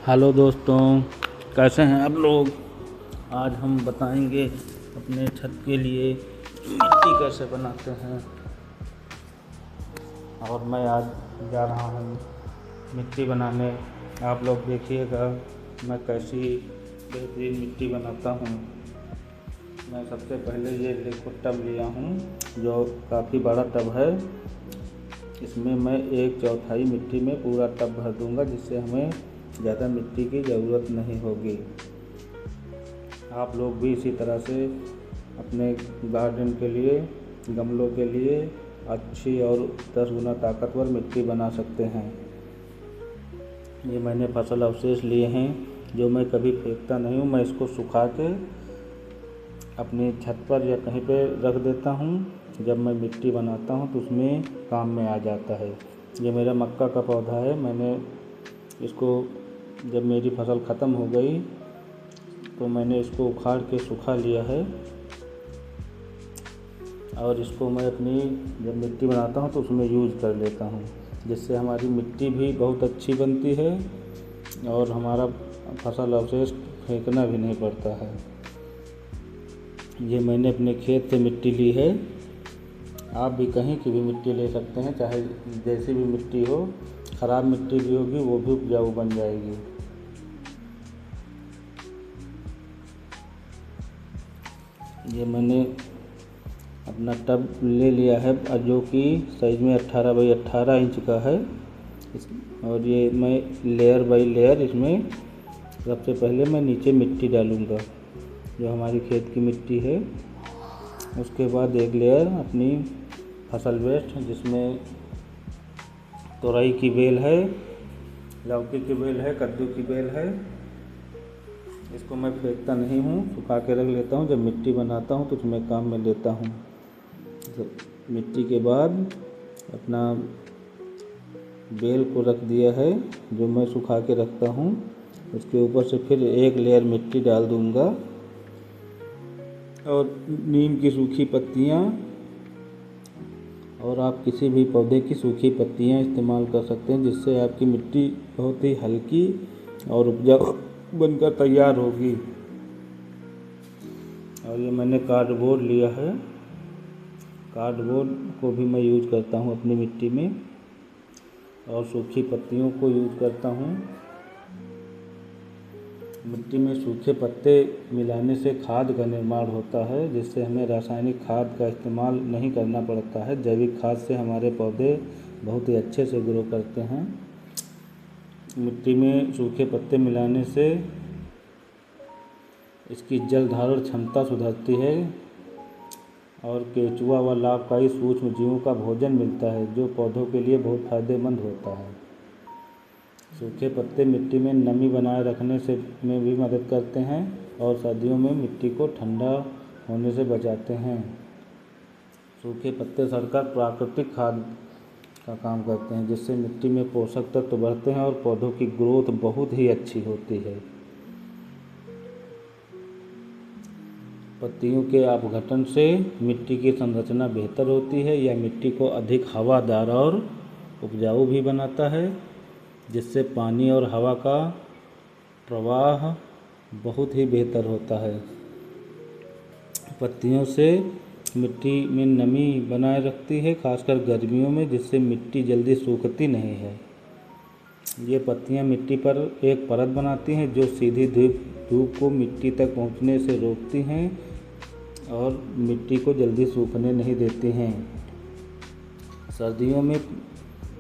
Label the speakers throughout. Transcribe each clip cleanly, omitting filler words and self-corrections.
Speaker 1: Hello दोस्तों, कैसे हैं आप लोग। आज हम बताएंगे अपने छत के लिए मिट्टी कैसे बनाते हैं। और मैं आज जा रहा हूँ मिट्टी बनाने। आप लोग देखिएगा मैं कैसी बेहतरीन मिट्टी बनाता हूँ। मैं सबसे पहले ये लिक्विड टब लिया हूँ जो काफ़ी बड़ा टब है। इसमें मैं 1/4 मिट्टी में पूरा टब भर दूँगा, जिससे हमें ज़्यादा मिट्टी की ज़रूरत नहीं होगी। आप लोग भी इसी तरह से अपने गार्डन के लिए, गमलों के लिए अच्छी और 10 गुना ताकतवर मिट्टी बना सकते हैं। ये मैंने फसल अवशेष लिए हैं जो मैं कभी फेंकता नहीं हूँ। मैं इसको सुखा के अपनी छत पर या कहीं पे रख देता हूँ। जब मैं मिट्टी बनाता हूँ तो उसमें काम में आ जाता है। ये मेरा मक्का का पौधा है। मैंने इसको जब मेरी फसल ख़त्म हो गई तो मैंने इसको उखाड़ के सुखा लिया है। और इसको मैं अपनी जब मिट्टी बनाता हूँ तो उसमें यूज़ कर लेता हूँ, जिससे हमारी मिट्टी भी बहुत अच्छी बनती है और हमारा फसल अवशेष फेंकना भी नहीं पड़ता है। ये मैंने अपने खेत से मिट्टी ली है। आप भी कहीं की भी मिट्टी ले सकते हैं, चाहे जैसी भी मिट्टी हो। ख़राब मिट्टी भी होगी वो भी उपजाऊ बन जाएगी। ये मैंने अपना टब ले लिया है जो कि साइज़ में 18 बाई 18 इंच का है। और ये मैं लेयर बाई लेयर इसमें सबसे पहले मैं नीचे मिट्टी डालूँगा जो हमारी खेत की मिट्टी है। उसके बाद एक लेयर अपनी फसल वेस्ट, जिसमें तोरई की बेल है, लौकी की बेल है, कद्दू की बेल है। इसको मैं फेंकता नहीं हूँ, सुखा के रख लेता हूँ। जब मिट्टी बनाता हूँ तो उसमें काम में लेता हूँ। मिट्टी के बाद अपना बेल को रख दिया है जो मैं सुखा के रखता हूँ। उसके ऊपर से फिर एक लेयर मिट्टी डाल दूँगा और नीम की सूखी पत्तियाँ और आप किसी भी पौधे की सूखी पत्तियाँ इस्तेमाल कर सकते हैं, जिससे आपकी मिट्टी बहुत ही हल्की और उपजाऊ बनकर तैयार होगी। और ये मैंने कार्डबोर्ड लिया है। कार्डबोर्ड को भी मैं यूज़ करता हूँ अपनी मिट्टी में, और सूखी पत्तियों को यूज़ करता हूँ। मिट्टी में सूखे पत्ते मिलाने से खाद का निर्माण होता है, जिससे हमें रासायनिक खाद का इस्तेमाल नहीं करना पड़ता है। जैविक खाद से हमारे पौधे बहुत ही अच्छे से ग्रो करते हैं। मिट्टी में सूखे पत्ते मिलाने से इसकी जल धारण क्षमता सुधरती है और केंचुआ व लाभकारी सूक्ष्म जीवों का भोजन मिलता है, जो पौधों के लिए बहुत फायदेमंद होता है। सूखे पत्ते मिट्टी में नमी बनाए रखने से में भी मदद करते हैं और सर्दियों में मिट्टी को ठंडा होने से बचाते हैं। सूखे पत्ते सड़कर प्राकृतिक खाद का काम करते हैं, जिससे मिट्टी में पोषक तत्व बढ़ते हैं और पौधों की ग्रोथ बहुत ही अच्छी होती है। पत्तियों के अपघटन से मिट्टी की संरचना बेहतर होती है। यह मिट्टी को अधिक हवादार और उपजाऊ भी बनाता है, जिससे पानी और हवा का प्रवाह बहुत ही बेहतर होता है। पत्तियों से मिट्टी में नमी बनाए रखती है, खासकर गर्मियों में, जिससे मिट्टी जल्दी सूखती नहीं है। ये पत्तियां मिट्टी पर एक परत बनाती हैं जो सीधी धूप को मिट्टी तक पहुंचने से रोकती हैं और मिट्टी को जल्दी सूखने नहीं देती हैं। सर्दियों में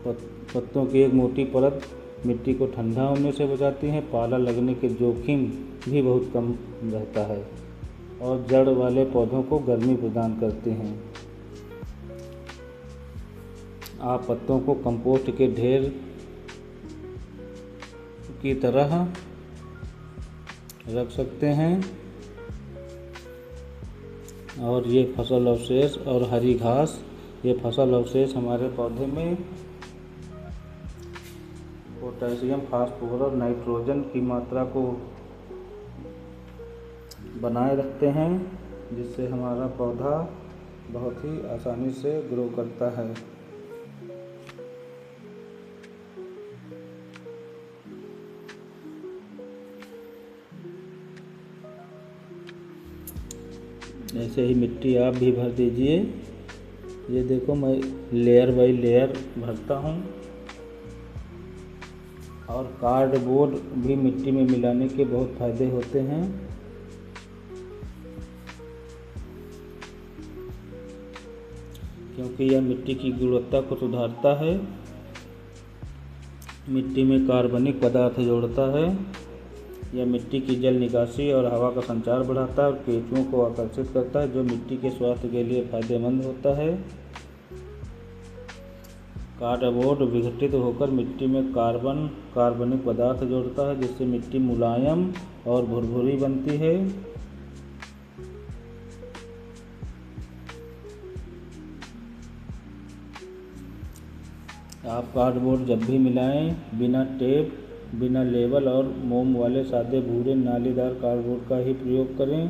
Speaker 1: पत्तों की एक मोटी परत मिट्टी को ठंडा होने से बचाती हैं। पाला लगने के जोखिम भी बहुत कम रहता है और जड़ वाले पौधों को गर्मी प्रदान करती हैं। आप पत्तों को कंपोस्ट के ढेर की तरह रख सकते हैं। और ये फसल अवशेष और हरी घास, ये फसल अवशेष हमारे पौधे में पोटेशियम, फास्फोरस और नाइट्रोजन की मात्रा को बनाए रखते हैं, जिससे हमारा पौधा बहुत ही आसानी से ग्रो करता है। ऐसे ही मिट्टी आप भी भर दीजिए। ये देखो मैं लेयर बाई लेयर भरता हूँ। और कार्डबोर्ड भी मिट्टी में मिलाने के बहुत फ़ायदे होते हैं। क्योंकि यह मिट्टी की गुणवत्ता को सुधारता है, मिट्टी में कार्बनिक पदार्थ जोड़ता है। यह मिट्टी की जल निकासी और हवा का संचार बढ़ाता है और केंचुओं को आकर्षित करता है, जो मिट्टी के स्वास्थ्य के लिए फायदेमंद होता है। कार्डबोर्ड विघटित होकर मिट्टी में कार्बनिक पदार्थ जोड़ता है, जिससे मिट्टी मुलायम और भुरभुरी बनती है। आप कार्डबोर्ड जब भी मिलाएं, बिना टेप, बिना लेबल और मोम वाले सादे भूरे नालीदार कार्डबोर्ड का ही प्रयोग करें,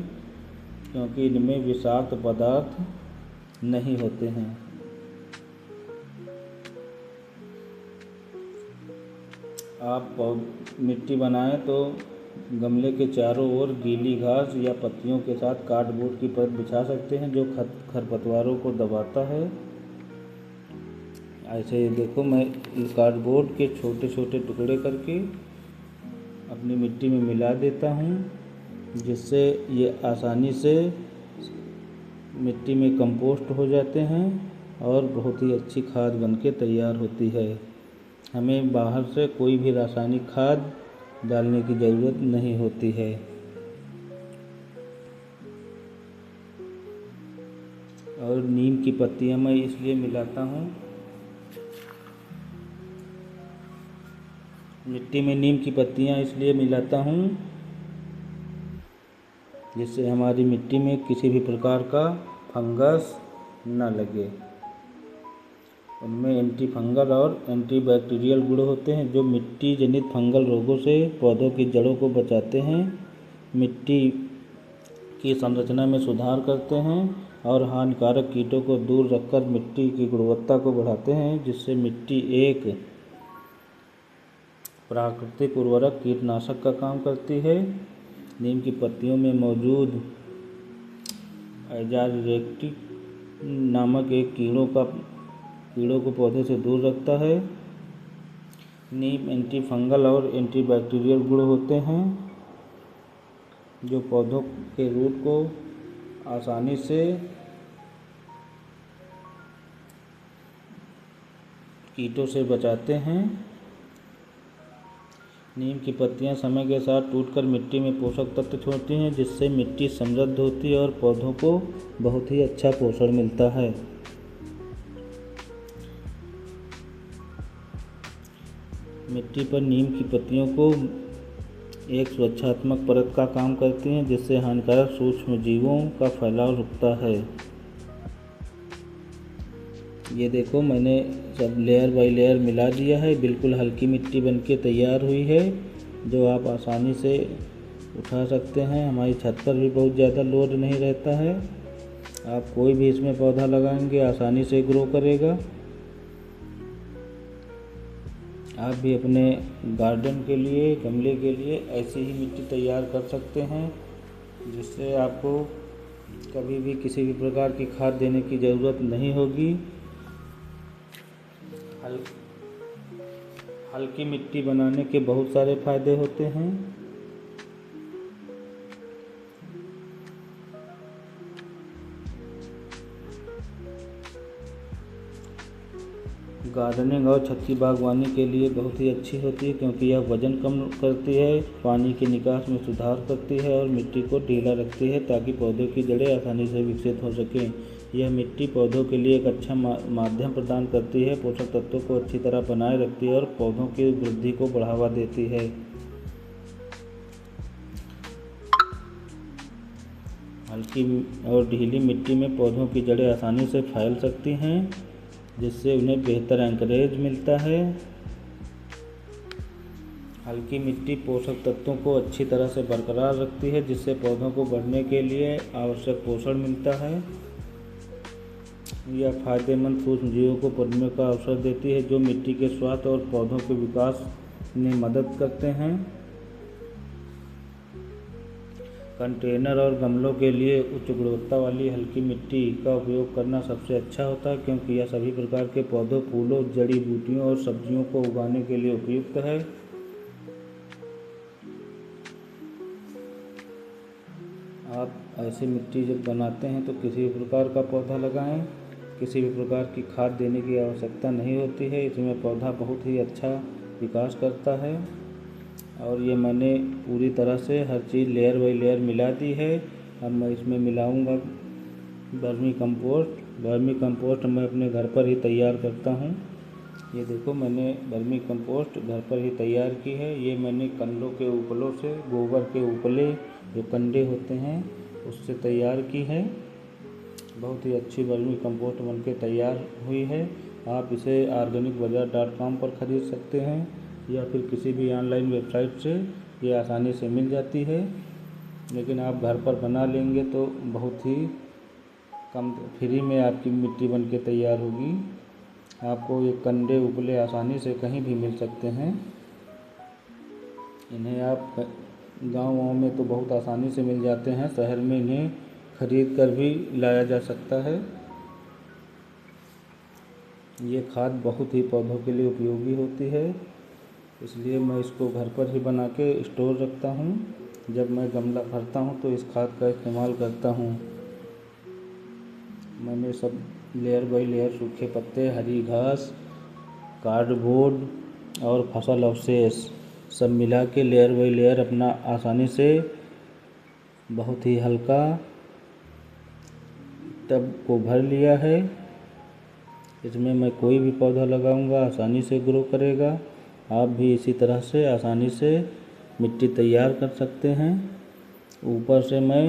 Speaker 1: क्योंकि इनमें विषाक्त पदार्थ नहीं होते हैं। आप मिट्टी बनाएं तो गमले के चारों ओर गीली घास या पत्तियों के साथ कार्डबोर्ड की परत बिछा सकते हैं, जो खरपतवारों को दबाता है। ऐसे ही देखो मैं कार्डबोर्ड के छोटे छोटे टुकड़े करके अपनी मिट्टी में मिला देता हूँ, जिससे ये आसानी से मिट्टी में कंपोस्ट हो जाते हैं और बहुत ही अच्छी खाद बनके तैयार होती है। हमें बाहर से कोई भी रासायनिक खाद डालने की ज़रूरत नहीं होती है। और नीम की पत्तियाँ मैं इसलिए मिलाता हूँ, मिट्टी में नीम की पत्तियाँ इसलिए मिलाता हूँ जिससे हमारी मिट्टी में किसी भी प्रकार का फंगस न लगे। उनमें एंटी फंगल और एंटीबैक्टीरियल गुण होते हैं, जो मिट्टी जनित फंगल रोगों से पौधों की जड़ों को बचाते हैं, मिट्टी की संरचना में सुधार करते हैं और हानिकारक कीटों को दूर रखकर मिट्टी की गुणवत्ता को बढ़ाते हैं, जिससे मिट्टी एक प्राकृतिक उर्वरक कीटनाशक का काम करती है। नीम की पत्तियों में मौजूद एजारिरेक्टिक नामक एक कीड़ों को पौधे से दूर रखता है। नीम एंटी फंगल और एंटीबैक्टीरियल गुण होते हैं, जो पौधों के रूट को आसानी से कीटों से बचाते हैं। नीम की पत्तियां समय के साथ टूटकर मिट्टी में पोषक तत्व छोड़ती हैं, जिससे मिट्टी समृद्ध होती है और पौधों को बहुत ही अच्छा पोषण मिलता है। मिट्टी पर नीम की पत्तियों को एक सुरक्षात्मक परत का काम करती हैं, जिससे हानिकारक सूक्ष्म जीवों का फैलाव रुकता है। ये देखो मैंने सब लेयर बाय लेयर मिला दिया है, बिल्कुल हल्की मिट्टी बनके तैयार हुई है, जो आप आसानी से उठा सकते हैं। हमारी छत पर भी बहुत ज़्यादा लोड नहीं रहता है। आप कोई भी इसमें पौधा लगाएंगे आसानी से ग्रो करेगा। आप भी अपने गार्डन के लिए, गमले के लिए ऐसी ही मिट्टी तैयार कर सकते हैं, जिससे आपको कभी भी किसी भी प्रकार की खाद देने की ज़रूरत नहीं होगी। हल्की मिट्टी बनाने के बहुत सारे फायदे होते हैं। गार्डनिंग और छत की बागवानी के लिए बहुत ही अच्छी होती है, क्योंकि यह वजन कम करती है, पानी के निकास में सुधार करती है और मिट्टी को ढीला रखती है, ताकि पौधों की जड़ें आसानी से विकसित हो सकें। यह मिट्टी पौधों के लिए एक अच्छा माध्यम प्रदान करती है, पोषक तत्वों को अच्छी तरह बनाए रखती है और पौधों की वृद्धि को बढ़ावा देती है। हल्की और ढीली मिट्टी में पौधों की जड़ें आसानी से फैल सकती हैं, जिससे उन्हें बेहतर एंकरेज मिलता है। हल्की मिट्टी पोषक तत्वों को अच्छी तरह से बरकरार रखती है, जिससे पौधों को बढ़ने के लिए आवश्यक पोषण मिलता है। यह फायदेमंद सूक्ष्मजीवों को पनपने का अवसर देती है, जो मिट्टी के स्वास्थ्य और पौधों के विकास में मदद करते हैं। कंटेनर और गमलों के लिए उच्च गुणवत्ता वाली हल्की मिट्टी का उपयोग करना सबसे अच्छा होता है, क्योंकि यह सभी प्रकार के पौधों, फूलों, जड़ी बूटियों और सब्जियों को उगाने के लिए उपयुक्त है। आप ऐसी मिट्टी जब बनाते हैं तो किसी भी प्रकार का पौधा लगाएं, किसी भी प्रकार की खाद देने की आवश्यकता नहीं होती है। इसमें पौधा बहुत ही अच्छा विकास करता है। और ये मैंने पूरी तरह से हर चीज़ लेयर बाई लेयर मिला दी है। अब मैं इसमें मिलाऊंगा वर्मी कंपोस्ट मैं अपने घर पर ही तैयार करता हूँ। ये देखो, मैंने वर्मी कंपोस्ट घर पर ही तैयार की है। ये मैंने कंडों के उपलों से, गोबर के उपले जो कंडे होते हैं उससे तैयार की है। बहुत ही अच्छी वर्मी कंपोस्ट बनके तैयार हुई है। आप इसे organicbazaar.com पर ख़रीद सकते हैं या फिर किसी भी ऑनलाइन वेबसाइट से ये आसानी से मिल जाती है। लेकिन आप घर पर बना लेंगे तो बहुत ही कम फ्री में आपकी मिट्टी बनके तैयार होगी। आपको ये कंडे उपले आसानी से कहीं भी मिल सकते हैं। इन्हें आप गाँव में तो बहुत आसानी से मिल जाते हैं, शहर में इन्हें खरीद कर भी लाया जा सकता है। ये खाद बहुत ही पौधों के लिए उपयोगी होती है, इसलिए मैं इसको घर पर ही बना के स्टोर रखता हूँ। जब मैं गमला भरता हूँ तो इस खाद का इस्तेमाल करता हूँ। मैंने सब लेयर बाई लेयर सूखे पत्ते, हरी घास, कार्डबोर्ड और फसल अवशेष सब मिला के लेयर बाई लेयर अपना आसानी से बहुत ही हल्का टब को भर लिया है। इसमें मैं कोई भी पौधा लगाऊंगा आसानी से ग्रो करेगा। आप भी इसी तरह से आसानी से मिट्टी तैयार कर सकते हैं। ऊपर से मैं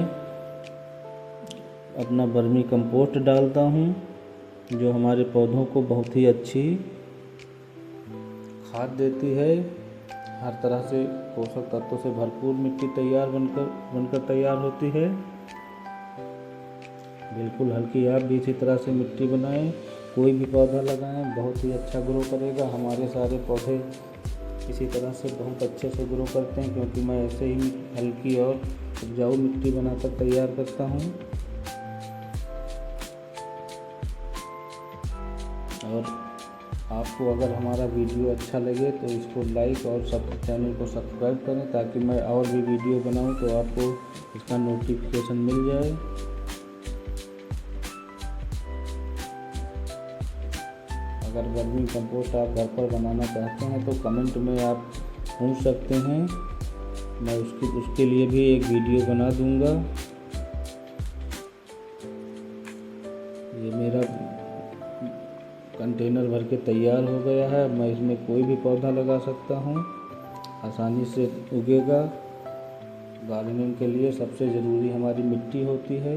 Speaker 1: अपना वर्मी कंपोस्ट डालता हूँ, जो हमारे पौधों को बहुत ही अच्छी खाद देती है। हर तरह से पोषक तत्वों से भरपूर मिट्टी बनकर तैयार होती है। बिल्कुल हल्की आप भी इसी तरह से मिट्टी बनाएं, कोई भी पौधा लगाएं, बहुत ही अच्छा ग्रो करेगा। हमारे सारे पौधे इसी तरह से बहुत अच्छे से ग्रो करते हैं, क्योंकि मैं ऐसे ही हल्की और उपजाऊ मिट्टी बनाकर तैयार करता हूँ। और आपको अगर हमारा वीडियो अच्छा लगे तो इसको लाइक और चैनल को सब्सक्राइब करें, ताकि मैं और भी वीडियो बनाऊं तो आपको इसका नोटिफिकेशन मिल जाए। अगर वर्मी कंपोस्ट आप घर पर बनाना चाहते हैं तो कमेंट में आप पूछ सकते हैं, मैं उसके लिए भी एक वीडियो बना दूंगा। ये मेरा कंटेनर भर के तैयार हो गया है। मैं इसमें कोई भी पौधा लगा सकता हूँ, आसानी से उगेगा। गार्डनिंग के लिए सबसे ज़रूरी हमारी मिट्टी होती है।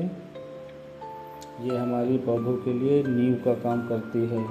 Speaker 1: ये हमारी पौधों के लिए नींव का काम करती है।